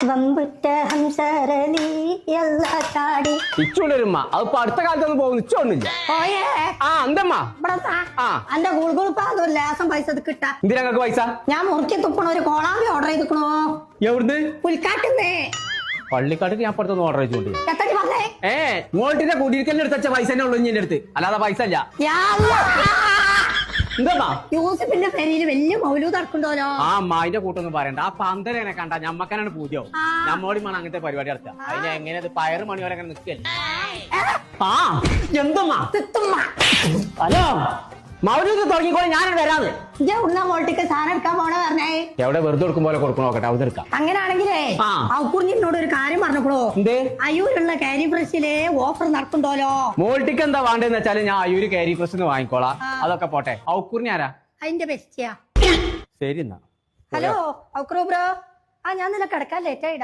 വമ്പുറ്റ ഹംസരലി എല്ലാ ചാടി ഇച്ചുണ്ടൊരുമ്മ അതിപ്പോ അടുത്ത കാലത്തൊന്നും പോകുന്നു ഇച്ചോണ്ടില്ല ഓയേ ആ എന്തമ്മ ആ. എന്റെ ഗുൾഗുളിപ്പാതോ ലേസം പൈസ കിട്ടാ എന്തിനാ ഞങ്ങൾക്ക് പൈസ ഞാൻ മുറുക്കി തുപ്പണ ഒരു കോളാമ്പി ഓർഡർ ചെയ്തിക്കണോ എവിടുന്ന് പുൽക്കാട്ടുന്നേ പള്ളിക്കാട്ടിൽ ഞാൻ പുറത്തൊന്ന് ഓർഡർ ചെയ്തോണ്ട് എത്തടി പറഞ്ഞേ മോൾട്ടിന്റെ കുടിയിരിക്കലിന് എടുത്ത പൈസ തന്നെ ഉള്ളു എന്റെ അടുത്ത് അല്ലാതെ പൈസ ഇല്ല എന്താ യൂസഫിന്റെ പേരിൽ വലിയ മൗലൂദ് നടക്കണ്ടോലോ ആ അമ്മായിന്റെ കൂട്ടൊന്നും പറയണ്ട ആ പന്തലേനെ കണ്ട ഞമ്മക്കാനാണ് പൂജ്യവും നമ്മോടി വേണം അങ്ങനത്തെ പരിപാടി നടത്തുക അതിന് എങ്ങനെ അത് പയറ് മണി വരെ അങ്ങനെ നിൽക്കല്ലേ ആ എന്തമ്മാ ഹലോ മൗലൂദ് തുടങ്ങിക്കോളെ ഞാനോട് വരാന്ന് ഉണ്ണ മോൾട്ടിക്ക് സാധനം എടുക്കാൻ പോണ പറഞ്ഞേ എവിടെ വെറുതെ കൊടുക്കും പോലെ കൊടുക്കണോ നോക്കട്ടെ അവിടെ എടുക്കാം അങ്ങനാണെങ്കിലേ ഔക്കുറിഞ്ഞിനോട് ഒരു കാര്യം പറഞ്ഞപ്പോഴോ എന്തേ അയ്യൂരുള്ള കാരി ഫ്രഷില് ഓഫർ നടക്കണ്ടോലോ മോൾട്ടിക്ക് എന്താ വേണ്ടെന്ന് വെച്ചാല് ഞാൻ അയ്യൂര് കാരി പ്രസ് വാങ്ങിക്കോളാം അതൊക്കെ പോട്ടെ ഔക്കുറിഞ്ഞ ആരാ അതിന്റെ ബെസ്റ്റിയാ ശരി എന്നാ ഹലോ ഔക്രൂ ബ്രോ ഞാൻ നില കിടക്കാൻ ലേറ്റ് ആയിടാ